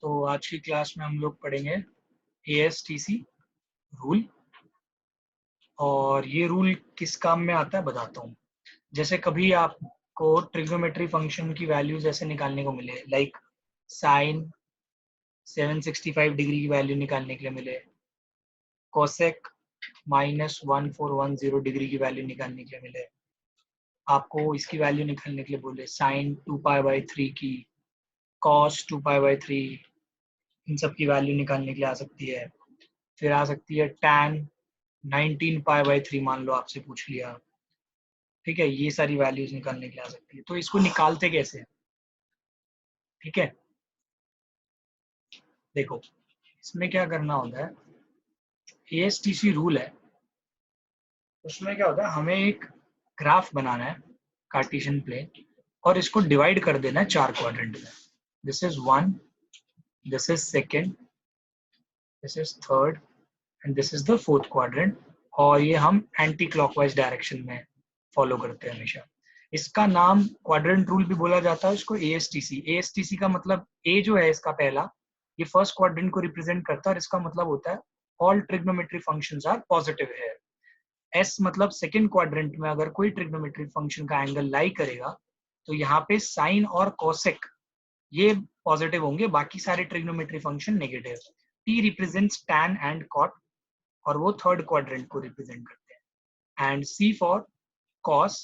तो आज की क्लास में हम लोग पढ़ेंगे ASTC रूल। और ये रूल किस काम में आता है बताता हूँ। जैसे कभी आपको ट्रिग्नोमेट्री फंक्शन की वैल्यूज ऐसे निकालने को मिले, लाइक साइन 765 डिग्री की वैल्यू निकालने के लिए मिले, कोसेक -1410 डिग्री की वैल्यू निकालने के लिए मिले, आपको इसकी वैल्यू निकालने के लिए बोले साइन 2π/3 की, कॉस 2π/3, इन सब की वैल्यू निकालने के लिए आ सकती है। फिर आ सकती है tan 19π/3, मान लो आपसे पूछ लिया, ठीक है, ये सारी वैल्यूज निकालने के लिए आ सकती है। तो इसको निकालते कैसे, ठीक है, देखो इसमें क्या करना होता है, ASTC रूल है, उसमें क्या होता है, हमें एक ग्राफ बनाना है कार्टेशियन प्लेन, और इसको डिवाइड कर देना है 4 क्वाड्रेंट में। This is 1, this is second, this is third and this is the fourth quadrant. और ये हम एंटी क्लॉकवाइज डायरेक्शन में फॉलो करते हैं हमेशा। इसका नाम क्वाड्रेंट रूल भी बोला जाता है, इसको ASTC। ASTC का मतलब A जो है इसका पहला, ये फर्स्ट क्वाड्रेंट को रिप्रेजेंट करता है, और इसका मतलब होता है all trigonometry functions are positive है। S मतलब सेकंड क्वाड्रेंट में अगर कोई ट्रिग्नोमेट्री फंक्शन का एंगल लाई करेगा तो यहाँ पे साइन और कोसेक ये पॉजिटिव होंगे, बाकी सारे trigonometry function negative. T represents tan and cot, और वो थर्ड क्वाड्रेंट को रिप्रेजेंट करते हैं। And C for cos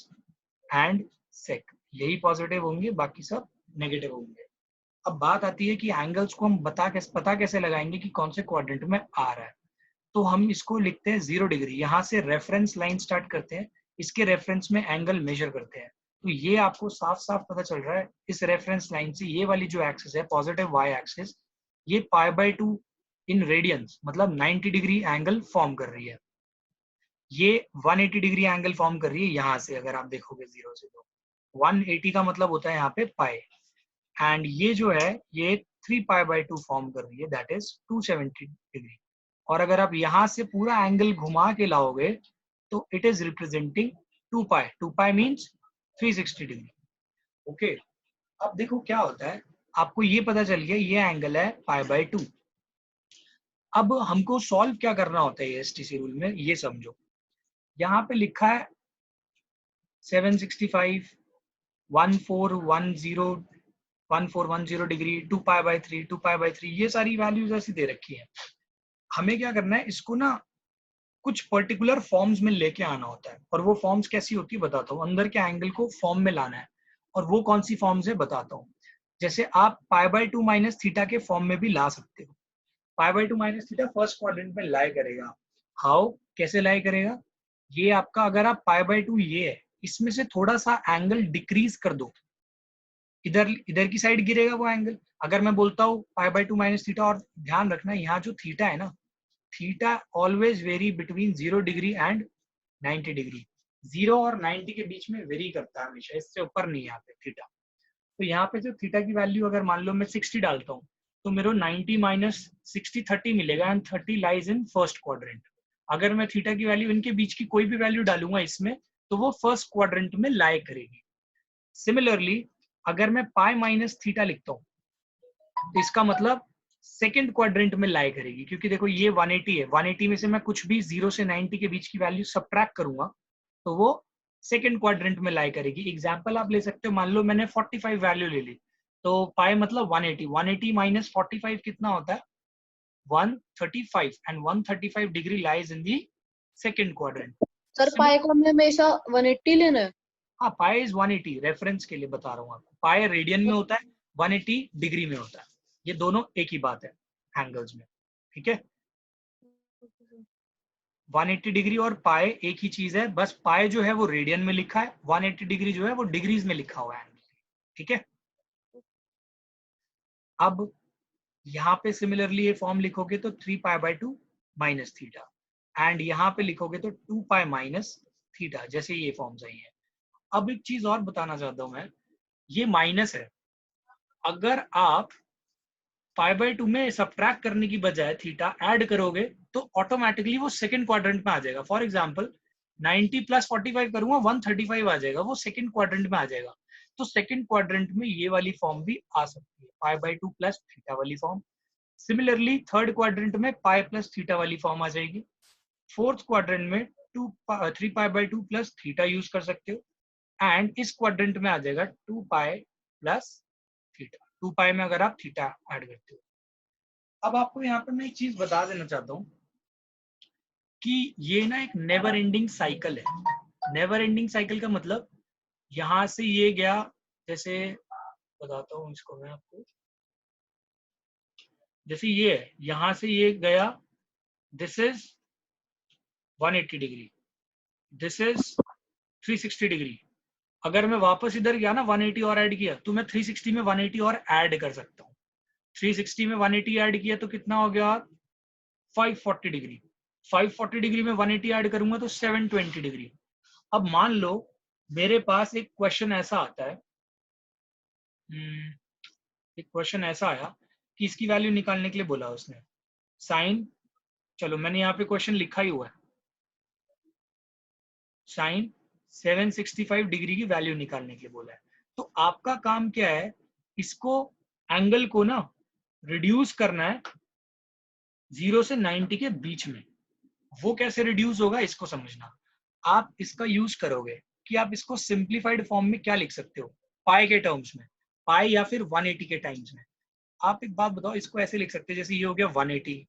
and sec, यही पॉजिटिव होंगे, बाकी सब नेगेटिव होंगे। अब बात आती है कि एंगल्स को हम पता कैसे लगाएंगे कि कौन से क्वाड्रेंट में आ रहा है। तो हम इसको लिखते हैं 0 डिग्री, यहाँ से रेफरेंस लाइन स्टार्ट करते हैं, इसके रेफरेंस में एंगल मेजर करते हैं। तो ये आपको साफ साफ पता चल रहा है इस रेफरेंस लाइन से, ये वाली जो एक्सिस है पॉजिटिव वाई एक्सिस, ये π/2 इन रेडियंस मतलब 90 डिग्री एंगल फॉर्म कर रही है। ये 180 डिग्री एंगल फॉर्म कर रही है यहाँ से, अगर आप देखोगे 0 से, तो 180 का मतलब होता है यहाँ पे पाई। एंड ये जो है ये 3π/2 फॉर्म कर रही है, दैट इज 270 डिग्री। और अगर आप यहाँ से पूरा एंगल घुमा के लाओगे तो it is representing 2π। 2π means 360 degree. Okay, अब देखो क्या होता है, आपको ये पता चल गया ये एंगल है π/2। अब हमको सॉल्व क्या करना होता है ASTC रूल में, ये समझो। यहाँ पे लिखा है 765, 1410, 1410 डिग्री, 2π/3, 2π/3, ये सारी वैल्यूज ऐसी दे रखी है। हमें क्या करना है, इसको ना कुछ पर्टिकुलर फॉर्म्स में लेके आना होता है, और वो फॉर्म्स कैसी होती है बताता हूँ। अंदर के एंगल को फॉर्म में लाना है, और वो कौन सी फॉर्म्स है बताता हूँ। जैसे आप π/2 माइनस थीटा के फॉर्म में भी ला सकते हो। π/2 माइनस थीटा फर्स्ट क्वाड्रेंट में लाई करेगा। हाउ, कैसे लाई करेगा, ये आपका अगर आप π/2 ये है, इसमें से थोड़ा सा एंगल डिक्रीज कर दो, इधर इधर की साइड गिरेगा वो एंगल। अगर मैं बोलता हूँ π/2 माइनस थीटा, और ध्यान रखना यहाँ जो थीटा है ना, theta always very between 0 degree and 90 degree. 0 और 90 के बीच में वेरी करता है हमेशा, इससे ऊपर नहीं यहाँ पे थीटा। तो यहाँ पे जो थीटा की वैल्यू अगर मान लो मैं 60 डालता हूँ, तो मेरे 90 माइनस 60 30 मिलेगा, and 30 lies in first quadrant. अगर मैं थीटा की वैल्यू, इनके बीच की कोई भी वैल्यू डालूंगा इसमें, तो वो फर्स्ट क्वाड्रेंट में लाई करेगी। सिमिलरली अगर मैं पाई माइनस थीटा लिखता हूँ, तो इसका मतलब सेकंड क्वाड्रेंट में लाई करेगी, क्योंकि देखो ये 180 है, 180 में से मैं कुछ भी 0 से 90 के बीच की वैल्यू सब्ट्रैक्ट करूंगा तो वो सेकंड क्वाड्रेंट में लाई करेगी। एग्जांपल आप ले सकते हो, मान लो मैंने 45 वैल्यू ले ली, तो पाई मतलब 180, 180 माइनस 45 कितना होता है 135, and 135 degree lies in the second quadrant. Sir पाई को हमें हमेशा 180 लेना है। हाँ, पाई इज 180, रेफरेंस के लिए बता रहा हूँ आपको। पाई रेडियन में होता है, 180 डिग्री में होता है, ये दोनों एक ही बात है एंगल्स में, ठीक है। 180 डिग्री और पाई एक ही चीज है, बस पाई जो है वो रेडियन में लिखा है, 180 डिग्री जो है वो डिग्रीज में लिखा हुआ है एंगल, ठीक है। अब यहाँ पे सिमिलरली ये फॉर्म लिखोगे तो 3π/2 माइनस थीटा, एंड यहाँ पे लिखोगे तो 2π माइनस थीटा, जैसे ये फॉर्म्स आई हैं। अब एक चीज और बताना चाहता हूँ मैं, ये माइनस है, अगर आप π/2 में सब्ट्रैक्ट करने की बजाय थीटा ऐड करोगे तो ऑटोमेटिकली वो सेकंड क्वाड्रेंट में आ जाएगा। फॉर एग्जांपल 90 प्लस 45 करूंगा 135 आ जाएगा, वो सेकंड क्वाड्रेंट में आ जाएगा। तो सेकंड क्वाड्रेंट में ये वाली फॉर्म भी आ सकती है, π/2 प्लस थीटा वाली फॉर्म। सिमिलरली थर्ड क्वाड्रेंट में पाई प्लस थीटा वाली फॉर्म आ जाएगी। फोर्थ क्वाड्रेंट में 3π/2 प्लस थीटा यूज कर सकते हो, एंड इस क्वाड्रेंट में आ जाएगा 2π प्लस थीटा। 2π में अगर आप थीटा ऐड करते हो। अब आपको यहाँ पे मैं एक चीज बता देना चाहता हूँ कि ये ना एक नेवर एंडिंग साइकिल है। नेवर एंडिंग साइकिल का मतलब यहां से ये गया, जैसे बताता हूँ इसको मैं आपको, जैसे ये है, यहां से ये गया, this is 180 degree, this is 360 degree. अगर मैं वापस इधर गया ना 180 और ऐड किया, तो मैं 360 में 180 और ऐड कर सकता हूँ। 360 में 180 ऐड किया तो कितना हो गया, 540 डिग्री। 540 डिग्री में 180 ऐड करूंगा तो 720 डिग्री। अब मान लो मेरे पास एक क्वेश्चन ऐसा आता है, एक क्वेश्चन ऐसा आया कि इसकी वैल्यू निकालने के लिए बोला उसने, साइन, चलो मैंने यहाँ पे क्वेश्चन लिखा ही हुआ है, साइन 765 डिग्री की वैल्यू निकालने के लिए बोला है। तो आपका काम क्या है, इसको एंगल को ना रिड्यूस करना है 0 से 90 के बीच में। वो कैसे रिड्यूस होगा इसको समझना। आप इसका यूज करोगे कि आप इसको सिंप्लीफाइड फॉर्म में क्या लिख सकते हो, पाई के टर्म्स में, पाई या फिर 180 के टाइम्स में। आप एक बात बताओ, इसको ऐसे लिख सकते हैं जैसे ये हो गया 180,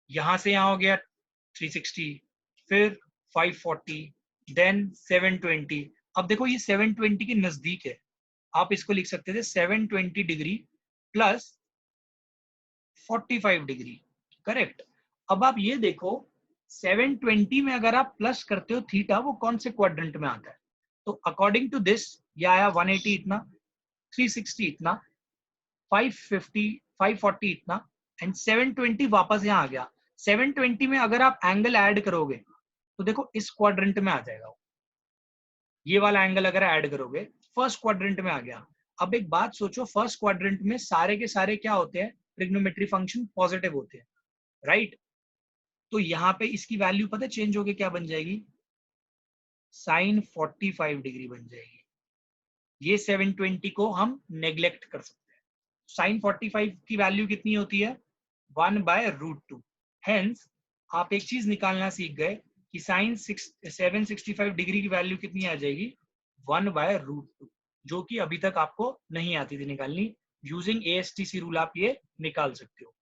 यहां से यहां हो गया 360, फिर 540, देन 720। अब देखो ये 720 के नजदीक है, आप इसको लिख सकते थे 720 डिग्री प्लस 45 डिग्री, करेक्ट। अब आप ये देखो 720 में अगर आप प्लस करते हो थीटा, वो कौन से क्वाड्रेंट में आता है। तो अकॉर्डिंग टू दिस ये आया 180 इतना, 360 इतना, 550 540 इतना, एंड 720 वापस यहाँ आ गया। 720 में अगर आप एंगल ऐड करोगे तो देखो इस क्वाड्रेंट में आ जाएगा वो। ये वाला एंगल अगर ऐड करोगे फर्स्ट क्वाड्रेंट में आ गया। अब एक बात सोचो, फर्स्ट क्वाड्रेंट में सारे के सारे क्या होते हैं, ट्रिग्नोमेट्री फंक्शन पॉजिटिव होते हैं, राइट। तो यहाँ पे इसकी वैल्यू पता चेंज होके क्या बन जाएगी, साइन 45 डिग्री बन जाएगी। ये 720 को हम नेग्लेक्ट कर सकते हैं। साइन 45 की वैल्यू कितनी होती है, 1/√2। हेंस आप एक चीज निकालना सीख गए कि साइन 765 डिग्री की वैल्यू कितनी आ जाएगी, 1/√2, जो कि अभी तक आपको नहीं आती थी निकालनी। यूजिंग ASTC रूल आप ये निकाल सकते हो,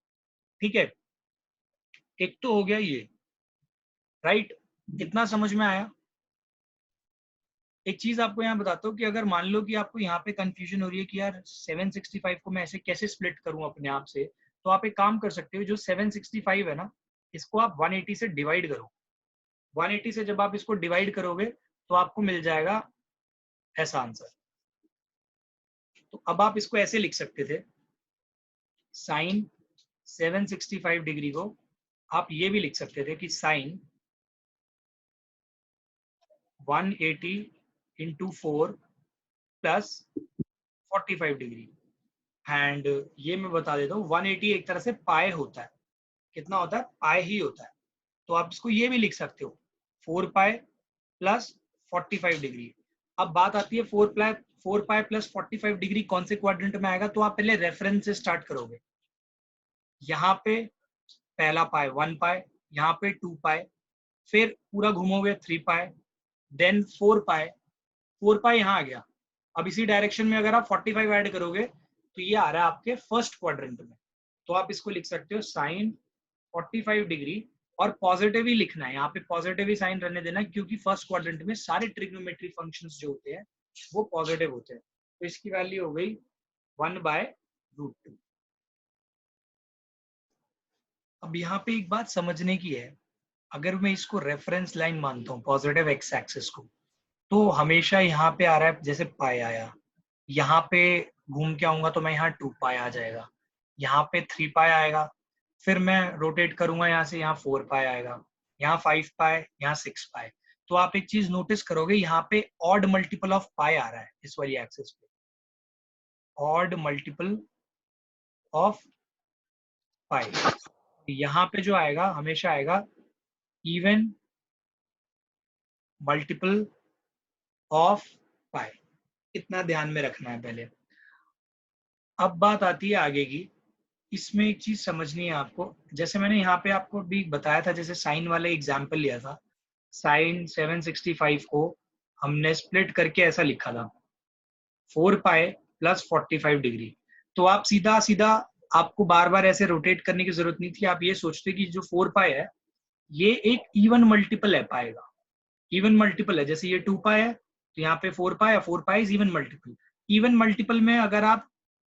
ठीक है। एक तो हो गया ये, राइट, इतना समझ में आया। एक चीज आपको यहाँ बताता हूँ कि अगर मान लो कि आपको यहाँ पे कंफ्यूजन हो रही है कि यार 765 को मैं ऐसे कैसे स्प्लिट करूँ अपने आप से, तो आप एक काम कर सकते हो, जो 765 है ना, इसको आप 180 से डिवाइड करो। 180 से जब आप इसको डिवाइड करोगे तो आपको मिल जाएगा ऐसा आंसर। तो अब आप इसको ऐसे लिख सकते थे, साइन 765 डिग्री को आप ये भी लिख सकते थे कि sine 180 into 4 plus 45 degree. And ये मैं बता देता हूँ 180 एक तरह से पाए होता है, कितना होता है, पाए ही होता है। तो आप इसको ये भी लिख सकते हो 4π प्लस 45 डिग्री। अब बात आती है 4π प्लस 45 डिग्री कौन से क्वाड्रेंट में आएगा, तो आप पहले रेफरेंस से स्टार्ट करोगे। यहाँ पे पहला पाए 1π, यहाँ पे 2π, फिर पूरा घूमोगे 3π, देन 4π, 4π यहाँ आ गया। अब इसी डायरेक्शन में अगर आप 45 ऐड करोगे तो ये आ रहा है आपके फर्स्ट क्वाड्रेंट में। तो आप इसको लिख सकते हो साइन 45 डिग्री, और पॉजिटिव ही लिखना है, यहाँ पे पॉजिटिव ही साइन रहने देना, क्योंकि फर्स्ट क्वाड्रेंट में सारे ट्रिग्नोमेट्री फंक्शंस जो होते हैं वो पॉजिटिव होते हैं। तो इसकी वैल्यू हो गई 1/√2। अब यहाँ पे एक बात समझने की है, अगर मैं इसको रेफरेंस लाइन मानता हूँ पॉजिटिव एक्स एक्सिस को, तो हमेशा यहाँ पे आ रहा है, जैसे पाई आया, यहाँ पे घूम के आऊंगा तो मैं यहाँ 2π आ जाएगा, यहाँ पे 3π आएगा, फिर मैं रोटेट करूंगा यहाँ से, यहाँ 4π आएगा, यहाँ 5π, यहाँ 6π। तो आप एक चीज नोटिस करोगे, यहाँ पे ऑड मल्टीपल ऑफ पाई आ रहा है इस वाली एक्सिस पे, ऑड मल्टीपल ऑफ पाई। यहाँ पे जो आएगा हमेशा आएगा इवन मल्टीपल ऑफ पाई। इतना ध्यान में रखना है पहले। अब बात आती है आगे की। इसमें एक चीज समझनी है आपको, जैसे मैंने यहाँ पे आपको भी बताया था, जैसे साइन वाला एग्जाम्पल लिया था, साइन 765 को हमने स्प्लिट करके ऐसा लिखा था 4 पाई प्लस 45 डिग्री। तो आप सीधा सीधा, आपको बार बार ऐसे रोटेट करने की जरूरत नहीं थी, आप ये सोचते कि जो 4 पाई है ये एक इवन मल्टीपल है पाई का, इवन मल्टीपल है। जैसे ये 2 पाई है तो यहाँ पे 4 पाई है, 4 pi is even multiple. Even multiple में अगर आप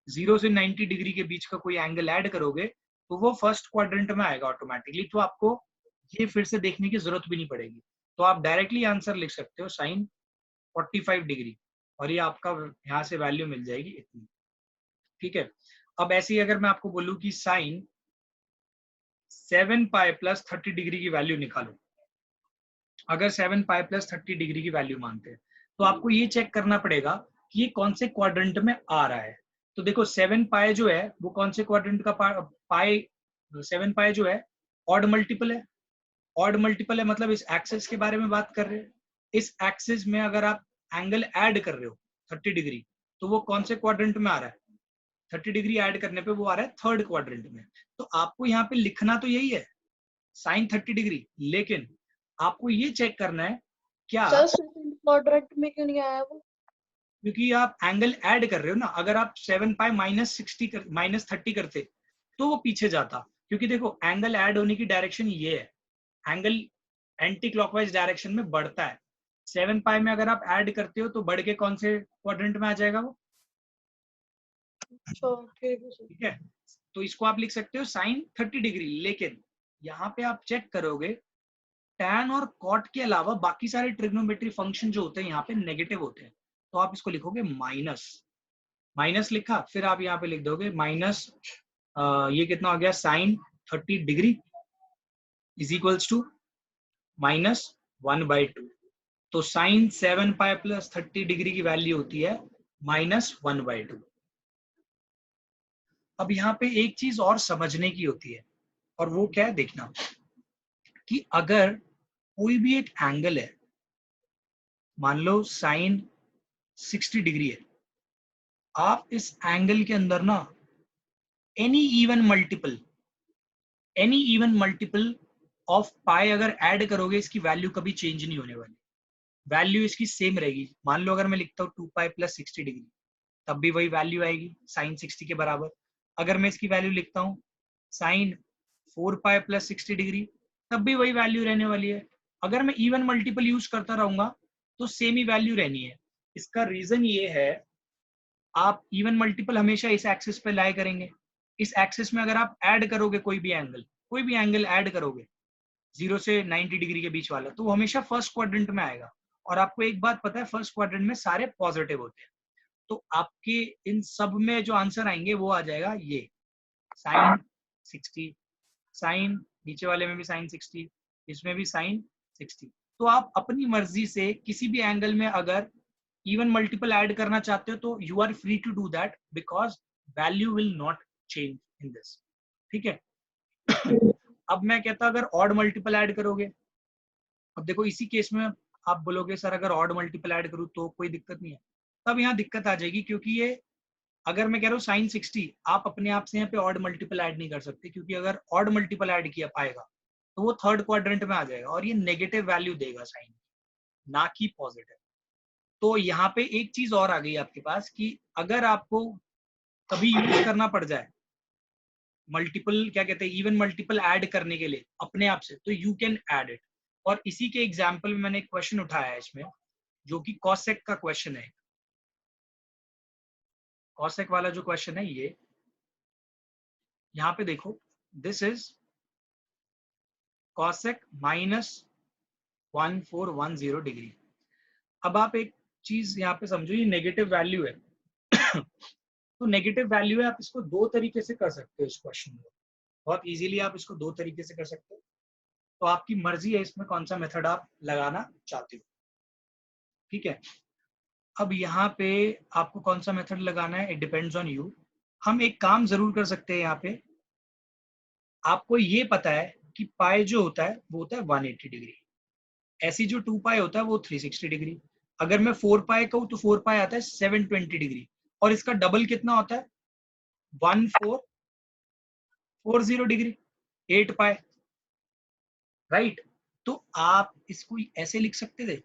0 से 90 डिग्री के बीच का कोई एंगल ऐड करोगे तो वो फर्स्ट क्वाड्रेंट में आएगा ऑटोमेटिकली, तो आपको ये फिर से देखने की जरूरत भी नहीं पड़ेगी। तो आप डायरेक्टली आंसर लिख सकते हो साइन 45 डिग्री, और ये आपका यहाँ से वैल्यू मिल जाएगी इतनी। ठीक है। अब ऐसे ही अगर मैं आपको बोलूं कि साइन 7 पाई प्लस 30 डिग्री की वैल्यू निकालो, अगर 7 पाई प्लस 30 डिग्री की वैल्यू मानते हैं तो आपको ये चेक करना पड़ेगा कि ये कौन से क्वाड्रेंट में आ रहा है। तो देखो 7 पाई जो है वो कौन से क्वाड्रेंट का पाई, 7 पाई जो है ऑड मल्टीपल है। ऑड मल्टीपल है मतलब इस एक्सिस के बारे में बात कर रहे हैं। इस एक्सिस में अगर आप एंगल ऐड कर रहे हो 30 डिग्री, तो वो कौन से क्वाड्रेंट में आ रहा है? 30 डिग्री ऐड करने पे वो आ रहा है थर्ड क्वाड्रेंट में। तो आपको यहाँ पे लिखना तो यही है साइन 30 डिग्री, लेकिन आपको ये चेक करना है क्या, सर सेकंड क्वाड्रेंट में क्यों नहीं आया वो? क्योंकि आप एंगल ऐड कर रहे हो ना। अगर आप 7 पाई माइनस 30 करते तो वो पीछे जाता, क्योंकि देखो एंगल ऐड होने की डायरेक्शन ये है, एंगल एंटी क्लॉकवाइज डायरेक्शन में बढ़ता है। 7 पाई में अगर आप ऐड करते हो तो बढ़ के कौन से क्वाड्रेंट में आ जाएगा वो? अच्छा ठीक है सर। ठीक है। तो इसको आप लिख सकते हो साइन 30 डिग्री, लेकिन यहाँ पे आप चेक करोगे टैन और कॉट के अलावा बाकी सारे ट्रिग्नोमेट्री फंक्शन जो होते हैं यहाँ पे नेगेटिव होते हैं। तो आप इसको लिखोगे माइनस, माइनस लिखा, फिर आप यहाँ पे लिख दोगे माइनस, ये कितना हो गया, sine 30 degree is equals to minus 1/2। तो साइन 7 पाई प्लस 30 डिग्री की वैल्यू होती है -1/2। अब यहाँ पे एक चीज और समझने की होती है, और वो क्या है देखना, कि अगर कोई भी एक एंगल है, मान लो साइन 60 डिग्री है, आप इस एंगल के अंदर ना एनी इवन मल्टीपल ऑफ पाई अगर ऐड करोगे, इसकी वैल्यू कभी चेंज नहीं होने वाली, वैल्यू इसकी सेम रहेगी। मान लो अगर मैं लिखता हूँ 2 पाई प्लस 60 डिग्री, तब भी वही वैल्यू आएगी साइन 60 के बराबर। अगर मैं इसकी वैल्यू लिखता हूँ साइन 4 पाई प्लस 60 डिग्री, तब भी वही वैल्यू रहने वाली है। अगर मैं इवन मल्टीपल यूज करता रहूंगा तो सेम ही वैल्यू रहनी है। इसका रीजन ये है, आप इवन मल्टीपल हमेशा इस एक्सिस पे लाई करेंगे। इस एक्सिस में अगर आप ऐड करोगे कोई भी एंगल ऐड करोगे 0 से 90 डिग्री के बीच वाला, तो वो हमेशा फर्स्ट क्वाड्रेंट में आएगा। और आपको एक बात पता है, फर्स्ट क्वाड्रेंट में सारे पॉजिटिव होते हैं। तो आपके इन सब में जो आंसर आएंगे वो आ जाएगा ये साइन 60, साइन नीचे वाले में भी साइन 60, इसमें भी साइन 60। तो आप अपनी मर्जी से किसी भी एंगल में अगर इवन मल्टीपल ऐड करना चाहते हो तो you are free to do that, because value will not change in this. ठीक है। अब मैं कहता अगर ऑड मल्टीपल ऐड करोगे, अब देखो इसी केस में आप बोलोगे सर अगर ऑड मल्टीपल ऐड करूँ तो कोई दिक्कत नहीं है, तब यहाँ दिक्कत आ जाएगी, क्योंकि ये अगर मैं कह रहा हूँ साइन 60, आप अपने आप से यहाँ पे ऑड मल्टीपल ऐड नहीं कर सकते, क्योंकि अगर ऑड मल्टीपल ऐड किया पाएगा तो वो थर्ड क्वाड्रेंट में आ जाएगा और ये नेगेटिव वैल्यू देगा साइन, ना कि पॉजिटिव। तो यहाँ पे एक चीज और आ गई आपके पास, कि अगर आपको कभी यूज करना पड़ जाए मल्टीपल, क्या कहते हैं, इवन मल्टीपल ऐड करने के लिए अपने आप से, तो यू कैन ऐड इट। और इसी के एग्जाम्पल में मैंने एक क्वेश्चन उठाया है इसमें, जो कि कॉसेक का क्वेश्चन है। कॉसेक वाला जो क्वेश्चन है ये, यहाँ पे देखो, दिस इज कॉसेक -1410 डिग्री। अब आप एक चीज यहाँ पे समझो, ये नेगेटिव वैल्यू है। तो नेगेटिव वैल्यू है, आप इसको दो तरीके से कर सकते हो इस क्वेश्चन को, बहुत इजीली आप इसको दो तरीके से कर सकते हो। तो आपकी मर्जी है इसमें कौन सा मेथड आप लगाना चाहते हो। ठीक है। अब यहाँ पे आपको कौन सा मेथड लगाना है, इट डिपेंड्स ऑन यू। हम एक काम जरूर कर सकते हैं यहाँ पे, आपको ये पता है कि पाई जो होता है वो होता है 180 डिग्री, ऐसी जो 2 पाई होता है वो 360 डिग्री। अगर मैं 4 पाई कहूँ तो 4 पाई आता है 720 डिग्री, और इसका डबल कितना होता है 1440 डिग्री, 8 पाई, राइट। तो आप इसको ऐसे लिख सकते थे,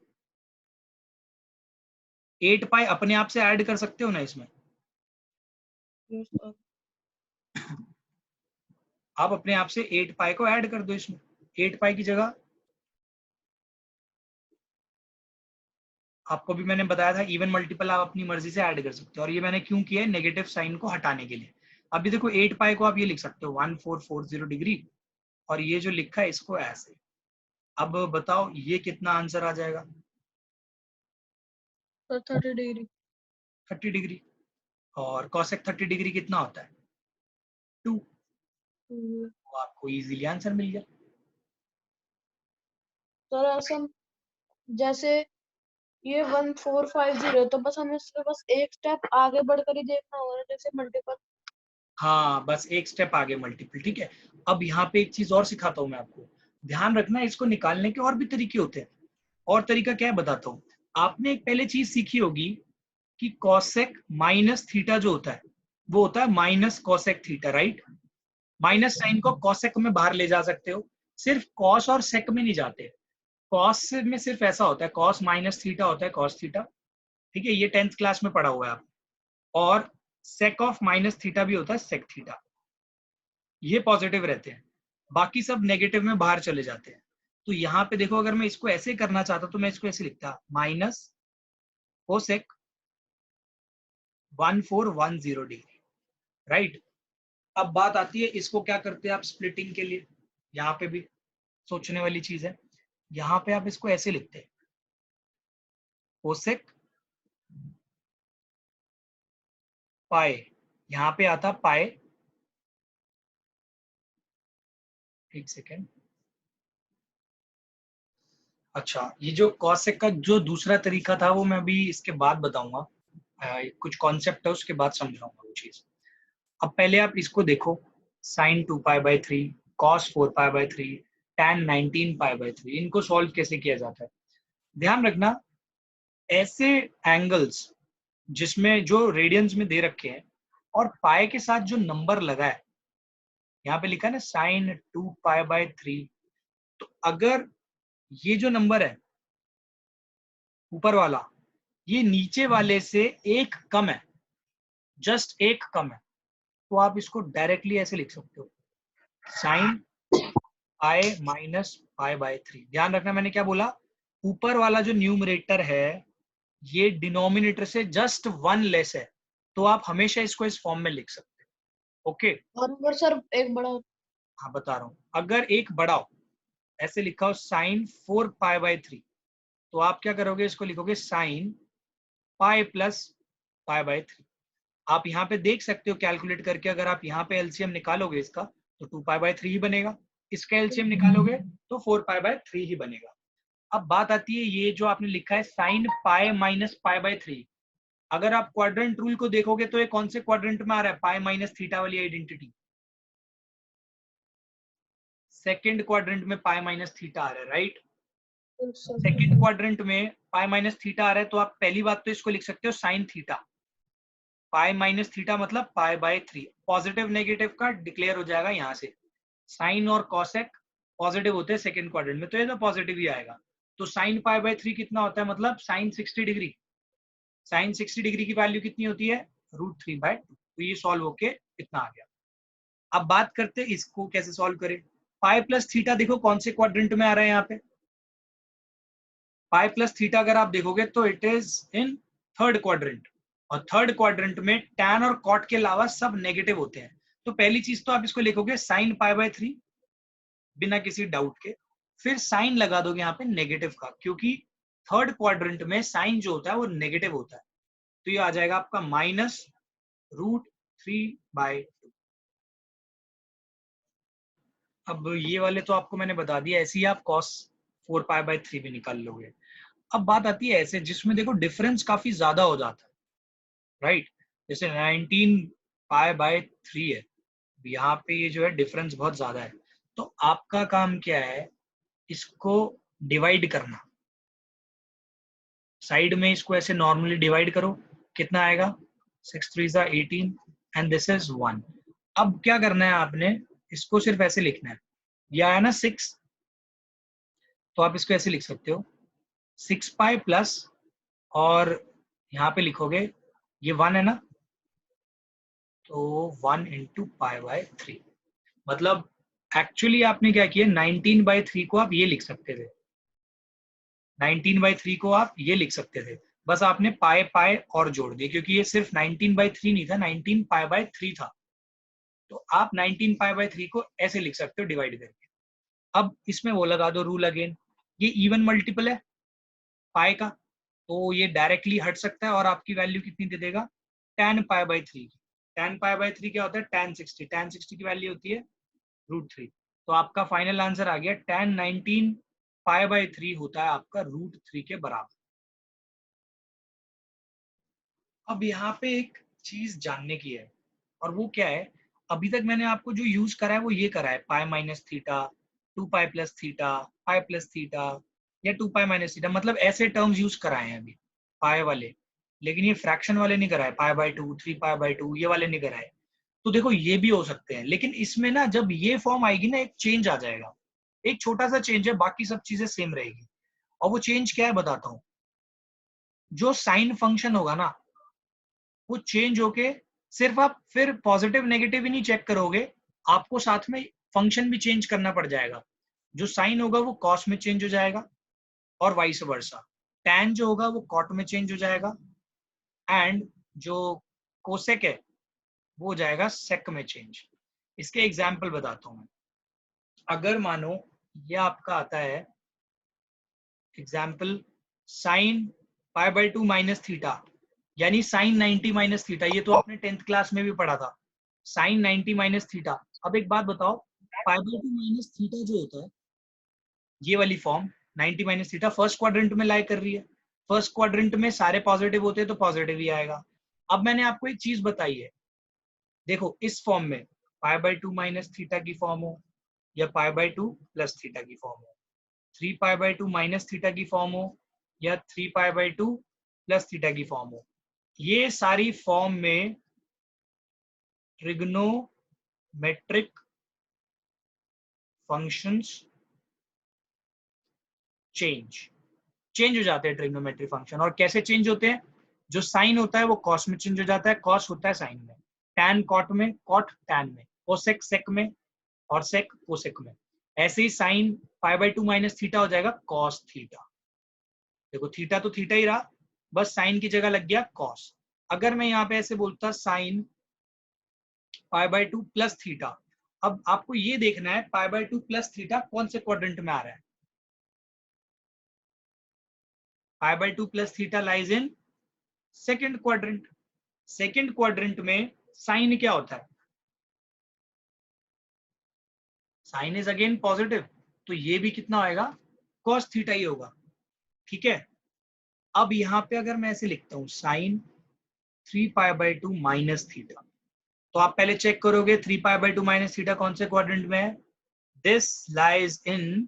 8 पाई अपने आप से ऐड कर सकते हो ना इसमें, Yes, sir. आप अपने आप से 8 पाई को ऐड कर दो इसमें, 8 पाई की जगह आपको भी मैंने बताया था इवन मल्टीपल आप अपनी मर्जी से ऐड कर सकते हो, और ये मैंने क्यों किया है, नेगेटिव साइन को हटाने के लिए। अभी देखो 8 पाई को आप ये लिख सकते हो 1440 डिग्री, और ये जो लिखा है इसको ऐसे। अब बताओ ये कितना आंसर आ जाएगा, Sir, 30 degree. 30 डिग्री, और कॉसेक 30 डिग्री कितना होता है 2, हम्म, तो आपको इजीली आंसर मिल गया। सर ऐसा जैसे ये 1450 तो बस हमें इससे बस एक स्टेप आगे बढ़कर ही देखना होगा ना, जैसे मल्टीपल। हाँ बस एक स्टेप आगे मल्टीपल, ठीक है। अब यहाँ पे एक चीज और सिखाता हूँ मैं आपको, ध्यान रखना इसको निकालने के और भी तरीके होते हैं। और तरीका क्या है बताता हूँ। आपने एक पहले चीज सीखी होगी कि कॉसेक माइनस थीटा जो होता है वो होता है minus cosec theta, right. Minus sine को कॉसेक में बाहर ले जा सकते हो, सिर्फ कॉस और सेक में नहीं जाते। कॉस में सिर्फ ऐसा होता है, कॉस माइनस थीटा होता है कॉस थीटा, ठीक है, ये 10th क्लास में पढ़ा हुआ है आप। और सेक ऑफ माइनस थीटा भी होता है सेक थीटा, ये पॉजिटिव रहते हैं, बाकी सब नेगेटिव में बाहर चले जाते हैं। तो यहाँ पे देखो अगर मैं इसको ऐसे करना चाहता तो मैं इसको ऐसे लिखता माइनस कोसेक 1410 डिग्री, राइट। अब बात आती है इसको क्या करते हैं आप स्प्लिटिंग के लिए, यहाँ पे भी सोचने वाली चीज है। यहाँ पे आप इसको ऐसे लिखते हैं कोसेक पाए, यहाँ पे आता पाए, एक सेकेंड। अच्छा ये जो कॉसेक का जो दूसरा तरीका था वो मैं अभी इसके बाद बताऊंगा, कुछ कॉन्सेप्ट है उसके बाद समझाऊंगा वो चीज। अब पहले आप इसको देखो, साइन 2 पाई/3, कॉस 4 पाई/3, टैन 19 पाई/3, इनको सॉल्व कैसे किया जाता है। ध्यान रखना ऐसे एंगल्स जिसमें जो रेडियंस में दे रखे हैं और पाए के साथ जो नंबर लगा है, यहाँ पे लिखा है ना साइन 2 पाई/3, तो अगर ये जो नंबर है ऊपर वाला ये नीचे वाले से एक कम है, जस्ट एक कम है, तो आप इसको डायरेक्टली ऐसे लिख सकते हो साइन i-पाई/3। ध्यान रखना मैंने क्या बोला, ऊपर वाला जो न्यूमरेटर है ये डिनोमिनेटर से जस्ट 1 लेस है, तो आप हमेशा इसको इस फॉर्म में लिख सकते हो, ओके। और ऊपर सर एक बड़ा। हाँ बता रहा हूँ, अगर एक बड़ा हो ऐसे लिखा हो साइन 4 पाई/3, तो आप क्या करोगे इसको लिखोगे साइन पाई प्लस पाई/3। आप यहाँ पे देख सकते हो कैलकुलेट करके, अगर आप यहाँ पे एलसीएम निकालोगे इसका तो 2 पाई/3 ही बनेगा, इसका एलसीएम निकालोगे तो 4 पाई/3 ही बनेगा। अब बात आती है ये जो आपने लिखा है साइन पाई माइनस पाई/3, अगर आप क्वाड्रेंट रूल को देखोगे तो ये कौन से क्वाड्रेंट में आ रहा है, पाई माइनस थीटा वाली आइडेंटिटी, सेकंड क्वाड्रेंट में पाई माइनस थीटा आ रहा है, राइट। सेकंड क्वाड्रेंट में पाई माइनस थीटा आ रहा है, तो आप पहली बात तो इसको लिख सकते हो sine theta, pi minus theta मतलब पाई/3, पॉजिटिव नेगेटिव का डिक्लेयर हो जाएगा यहाँ से। साइन और कॉसेक पॉजिटिव होते हैं सेकंड क्वाड्रेंट में, तो ये तो पॉजिटिव ही आएगा। तो साइन पाई/3 कितना होता है, मतलब साइन 60 डिग्री, साइन 60 डिग्री की वैल्यू कितनी होती है √3/2, तो ये सॉल्व होके इतना आ गया। अब बात करते हैं इसको कैसे सॉल्व करें। पाई प्लस थीटा देखो कौन से क्वाड्रेंट में आ रहा है, यहाँ पे पाई प्लस थीटा अगर आप देखोगे तो it is in third quadrant, और थर्ड क्वाड्रेंट में टैन और कॉट के अलावा सब नेगेटिव होते हैं। तो पहली चीज तो आप इसको लिखोगे साइन पाई/3 बिना किसी डाउट के, फिर साइन लगा दोगे यहाँ पे नेगेटिव का, क्योंकि थर्ड क्वाड्रेंट में साइन जो होता है वो नेगेटिव होता है, तो ये आ जाएगा आपका -√3/2। अब ये वाले तो आपको मैंने बता दिया, ऐसे ही आप cos 4 पाई/3 भी निकाल लोगे। अब बात आती है ऐसे जिसमें देखो डिफरेंस काफी ज्यादा हो जाता है, राइट। जैसे 19 पाई/3 है, यहाँ पे ये जो है डिफरेंस बहुत ज्यादा है, तो आपका काम क्या है, इसको डिवाइड करना, साइड में इसको ऐसे नॉर्मली डिवाइड करो, कितना आएगा 6 3 18 एंड दिस इज 1। अब क्या करना है आपने, इसको सिर्फ ऐसे लिखना है, ये आया ना 6, तो आप इसको ऐसे लिख सकते हो 6 पाई प्लस, और यहाँ पे लिखोगे ये 1 है ना, तो 1 इंटू पाई बाय 3। मतलब एक्चुअली आपने क्या किया, 19/3 को आप ये लिख सकते थे, 19/3 को आप ये लिख सकते थे, बस आपने पाए पाए और जोड़ दिए, क्योंकि ये सिर्फ 19/3 नहीं था, 19 पाई बाय 3 था। तो आप 19 पाई बाय 3 को ऐसे लिख सकते हो डिवाइड करके। अब इसमें वो लगा दो रूल अगेन, ये इवन मल्टीपल है पाई का, तो ये डायरेक्टली हट सकता है और आपकी वैल्यू कितनी दे देगा, tan pi by 3। tan pi by 3 क्या होता है, tan 60, tan 60 की वैल्यू होती है √3। तो आपका फाइनल आंसर आ गया tan 19 पाई बाय 3 होता है आपका √3 के बराबर। अब यहाँ पे एक चीज जानने की है, और वो क्या है, अभी तक मैंने आपको जो यूज करा है वो ये करा है, pi minus theta, 2 pi plus theta, pi plus theta, या 2 पाई माइनस थीटा, मतलब ऐसे टर्म्स यूज कराए हैं अभी पाई वाले, लेकिन ये फ्रैक्शन वाले नहीं कराए, पाई बाय 2, 3 पाई बाय 2, ये वाले नहीं कराए। तो देखो ये भी हो सकते हैं, लेकिन इसमें ना जब ये फॉर्म आएगी ना, एक चेंज आ जाएगा, एक छोटा सा चेंज है, बाकी सब चीजें सेम रहेगी। और वो चेंज क्या है बताता हूँ, जो साइन फंक्शन होगा ना, वो चेंज होके सिर्फ आप फिर पॉजिटिव नेगेटिव ही नहीं चेक करोगे, आपको साथ में फंक्शन भी चेंज करना पड़ जाएगा। जो साइन होगा वो कॉस में चेंज हो जाएगा, और वाइस वर्सा। टैन जो होगा वो कॉट में चेंज हो जाएगा, एंड जो कोसेक है वो हो जाएगा सेक में चेंज। इसके एग्जाम्पल बताता हूँ मैं। अगर मानो ये आपका आता है example sign pi by 2 minus theta, यानी साइन 90 माइनस थीटा, ये तो आपने 10th क्लास में भी पढ़ा था, साइन 90 माइनस थीटा। अब एक बात बताओ, पाई बाय 2 माइनस थीटा जो होता है, ये वाली form 90 minus theta first quadrant में लाई कर रही है, फर्स्ट क्वाड्रेंट में सारे पॉजिटिव होते हैं तो पॉजिटिव ही आएगा। अब मैंने आपको एक चीज बताई है, देखो इस फॉर्म में पाई बाय 2 माइनस थीटा की फॉर्म हो, या पाई बाय 2 प्लस थीटा की फॉर्म हो, 3 पाई बाय 2 माइनस थीटा की फॉर्म हो, या 3 पाई बाय 2 प्लस थीटा की फॉर्म हो, ये सारी फॉर्म में ट्रिग्नोमेट्रिक फंक्शंस चेंज हो जाते हैं ट्रिग्नोमेट्रिक फंक्शन। और कैसे चेंज होते हैं, जो साइन होता है वो कॉस में चेंज हो जाता है, कॉस होता है साइन में, टैन कॉट में, कॉट टैन में, कोसेक सेक में, और सेक कोसेक में। ऐसे ही sine pi by 2 minus theta हो जाएगा कॉस थीटा। देखो थीटा तो थीटा ही रहा, बस साइन की जगह लग गया कॉस। अगर मैं यहाँ पे ऐसे बोलता sign pi by 2 plus theta, अब आपको ये देखना है पाई बाय 2 प्लस थीटा कौन से क्वाड्रेंट में आ रहा है। पाई by 2 plus theta lies in second quadrant. Second quadrant में साइन क्या होता है, साइन इज अगेन पॉजिटिव, तो ये भी कितना होएगा, कॉस थीटा ही होगा। ठीक है, अब यहाँ पे अगर मैं ऐसे लिखता हूँ sine 3 pi by 2 minus theta, तो आप पहले चेक करोगे 3 पाई बाय 2 माइनस थीटा कौन से क्वाड्रेंट में है, this lies in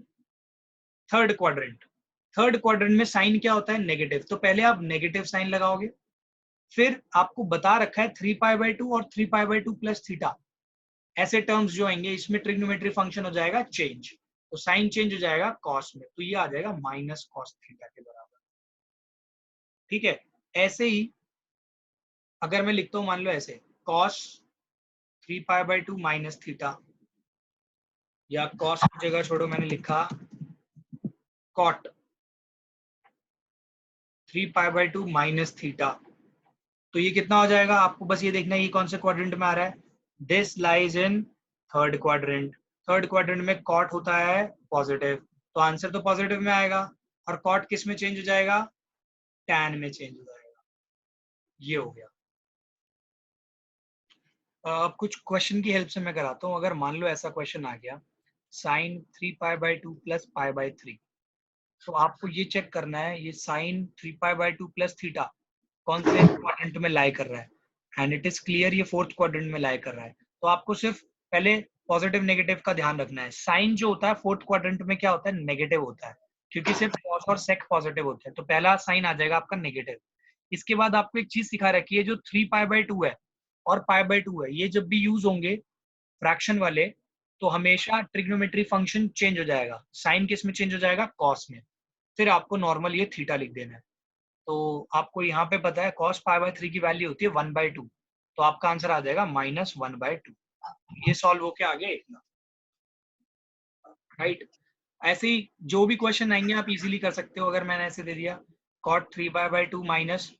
third quadrant. Third quadrant में साइन क्या होता है, नेगेटिव, तो पहले आप नेगेटिव साइन लगाओगे, फिर आपको बता रखा है 3 पाई बाय 2 और 3 पाई बाय 2 प्लस थीटा, ऐसे टर्म्स जो आएंगे इसमें ट्रिग्नोमेट्री फंक्शन हो जाएगा चेंज, तो साइन चेंज हो जाएगा कॉस में, तो ये आ जाएगा माइनस कॉस थीटा के बराबर। ठीक है, ऐसे ही अगर मैं लिखता हूं, मान लो ऐसे cos 3 pi by 2 minus theta, या कॉस की जगह छोड़ो मैंने लिखा cot 3 pi by 2 minus theta, तो ये कितना हो जाएगा, आपको बस ये देखना है ये कौन से क्वाड्रेंट में आ रहा है, this lies in third quadrant. Third quadrant में कॉट होता है पॉजिटिव, तो आंसर तो पॉजिटिव में आएगा, और कॉट किस में चेंज हो जाएगा, टैन में चेंज हो जाएगा। ये हो गया। अब कुछ क्वेश्चन की हेल्प से मैं कराता हूँ। अगर मान लो ऐसा क्वेश्चन आ गया, sine 3 pi by 2 plus pi by 3, तो आपको ये चेक करना है ये sine 3 pi by 2 plus theta कौन से क्वाड्रेंट में लाई कर रहा है, एंड इट इज क्लियर ये फोर्थ क्वाड्रेंट में लाई कर रहा है। तो आपको सिर्फ पहले पॉजिटिव नेगेटिव का ध्यान रखना है। साइन जो होता है फोर्थ क्वाड्रेंट में क्या होता है, नेगेटिव होता है, क्योंकि सिर्फ कॉस और सेक पॉजिटिव होते हैं, तो पहला साइन आ जाएगा आपका नेगेटिव। इसके बाद आपको एक चीज सिखा रखी है, जो 3π/2 है और π/2 है, ये जब भी यूज होंगे फ्रैक्शन वाले, तो हमेशा ट्रिग्नोमेट्री फंक्शन चेंज हो जाएगा। साइन किस में चेंज हो जाएगा? कॉस में। फिर आपको नॉर्मल ये थीटा लिख देना है। तो आपको यहाँ पे पता है cos π/3 की वैल्यू होती है 1/2, तो आपका आंसर आ जाएगा -1/2। ये सॉल्व होके आ गया इतना, राइट। ऐसे ही जो भी क्वेश्चन आएंगे आप इजीली कर सकते हो। अगर मैंने ऐसे दे दिया cot 3π/2 माइनस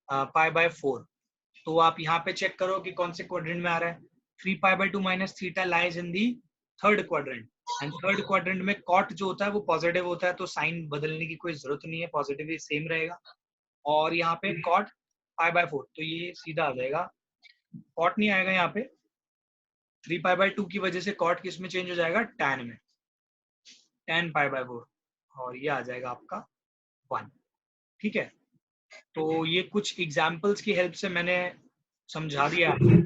π/4, तो आप यहाँ पे चेक करो कि कौन से क्वाड्रेंट में आ रहा है। 3π/2 minus theta lies in the third quadrant, and third quadrant में कॉट जो होता है वो पॉजिटिव होता है, तो साइन बदलने की कोई जरूरत नहीं है, पॉजिटिव ही सेम रहेगा। और यहाँ पे कॉट π/4, तो ये सीधा आ जाएगा, कॉट नहीं आएगा यहाँ पे। 3π/2 की वजह से कॉट किस में चेंज हो जाएगा? tan में, tan π/4, और ये आ जाएगा आपका 1। ठीक है, तो ये कुछ एग्जाम्पल्स की हेल्प से मैंने समझा दिया आपको।